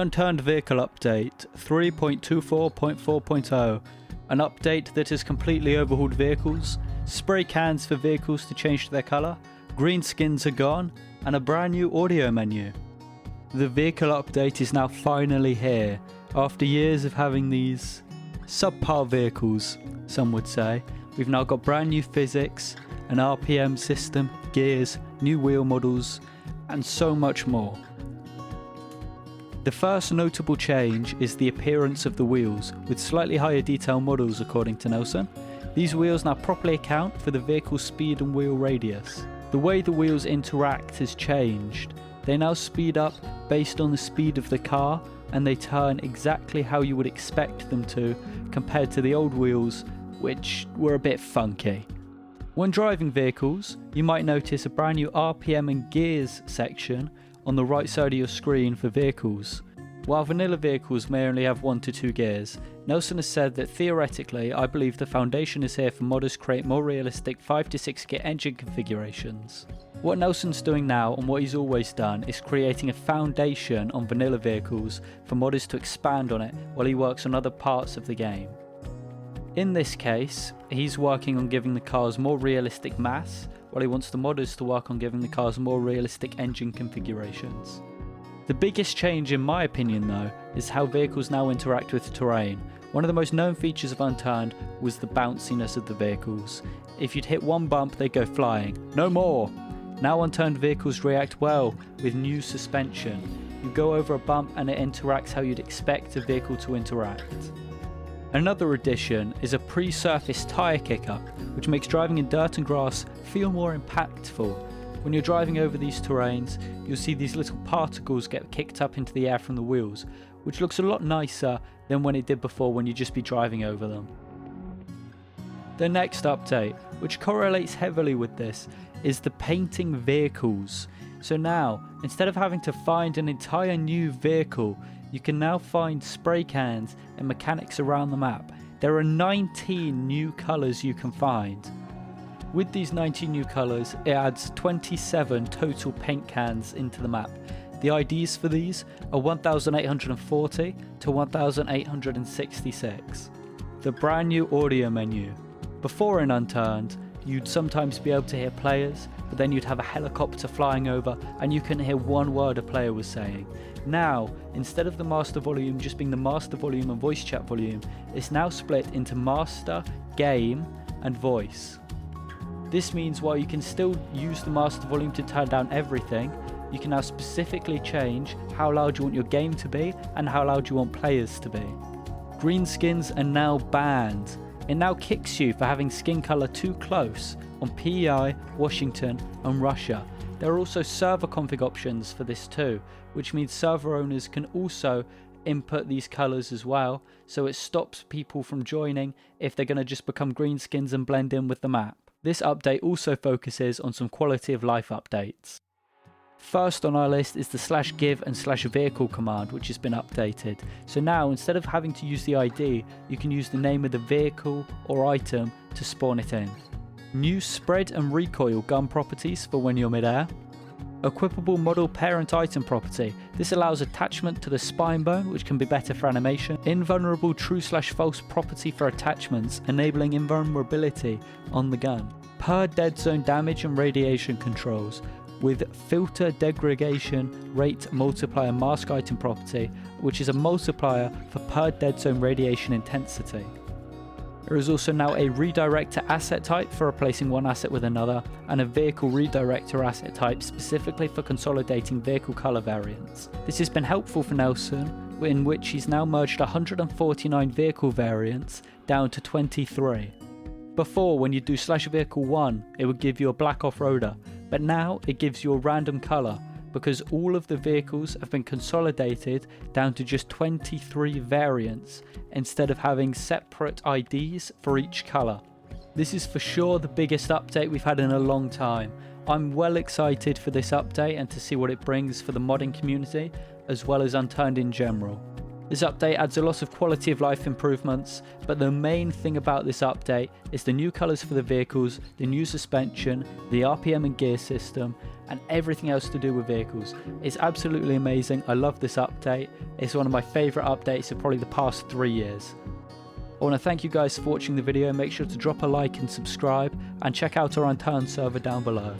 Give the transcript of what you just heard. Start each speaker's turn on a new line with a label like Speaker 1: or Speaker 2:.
Speaker 1: Unturned Vehicle Update 3.24.4.0, an update that has completely overhauled vehicles, spray cans for vehicles to change their colour, green skins are gone, and a brand new audio menu. The vehicle update is now finally here, after years of having these subpar vehicles, some would say. We've now got brand new physics, an RPM system, gears, new wheel models, and so much more. The first notable change is the appearance of the wheels, with slightly higher detail models according to Nelson. These wheels now properly account for the vehicle's speed and wheel radius. The way the wheels interact has changed. They now speed up based on the speed of the car, and they turn exactly how you would expect them to, compared to the old wheels, which were a bit funky. When driving vehicles, you might notice a brand new RPM and gears section on the right side of your screen for vehicles. While vanilla vehicles may only have 1 to 2 gears, Nelson has said that theoretically, I believe the foundation is here for modders to create more realistic 5 to 6 gear engine configurations. What Nelson's doing now, and what he's always done, is creating a foundation on vanilla vehicles for modders to expand on it while he works on other parts of the game. In this case, he's working on giving the cars more realistic mass, while he wants the modders to work on giving the cars more realistic engine configurations. The biggest change in my opinion though, is how vehicles now interact with terrain. One of the most known features of Unturned was the bounciness of the vehicles. If you'd hit one bump, they'd go flying. No more! Now Unturned vehicles react well with new suspension. You go over a bump and it interacts how you'd expect a vehicle to interact. Another addition is a pre-surface tyre kicker, which makes driving in dirt and grass feel more impactful. When you're driving over these terrains, you'll see these little particles get kicked up into the air from the wheels, which looks a lot nicer than when it did before when you'd just be driving over them. The next update, which correlates heavily with this, is the painting vehicles. So now, instead of having to find an entire new vehicle, you can now find spray cans and mechanics around the map. There are 19 new colours you can find. With these 19 new colours, it adds 27 total paint cans into the map. The IDs for these are 1840 to 1866. The brand new audio menu. Before in Unturned, you'd sometimes be able to hear players, but then you'd have a helicopter flying over and you couldn't hear one word a player was saying. Now, instead of the master volume just being the master volume and voice chat volume, it's now split into master, game, and voice. This means while you can still use the master volume to turn down everything, you can now specifically change how loud you want your game to be and how loud you want players to be. Green skins are now banned. It now kicks you for having skin colour too close on PEI, Washington and Russia. There are also server config options for this too, which means server owners can also input these colours as well, so it stops people from joining if they're going to just become green skins and blend in with the map. This update also focuses on some quality of life updates. First on our list is the /give and /vehicle command, which has been updated. So now instead of having to use the ID, you can use the name of the vehicle or item to spawn it in. New spread and recoil gun properties for when you're mid-air. Equipable model parent item property. This allows attachment to the spine bone, which can be better for animation. Invulnerable true/false property for attachments, enabling invulnerability on the gun. Per dead zone damage and radiation controls, with filter degradation rate multiplier mask item property, which is a multiplier for per dead zone radiation intensity. There is also now a redirector asset type for replacing one asset with another, and a vehicle redirector asset type specifically for consolidating vehicle colour variants. This has been helpful for Nelson, in which he's now merged 149 vehicle variants down to 23. Before, when you do /vehicle1, it would give you a black off-roader, but now it gives you a random colour, because all of the vehicles have been consolidated down to just 23 variants, instead of having separate IDs for each colour. This is for sure the biggest update we've had in a long time. I'm well excited for this update and to see what it brings for the modding community, as well as Unturned in general. This update adds a lot of quality of life improvements, but the main thing about this update is the new colours for the vehicles, the new suspension, the RPM and gear system, and everything else to do with vehicles. It's absolutely amazing. I love this update. It's one of my favourite updates of probably the past 3 years. I want to thank you guys for watching the video. Make sure to drop a like and subscribe, and check out our Unturned server down below.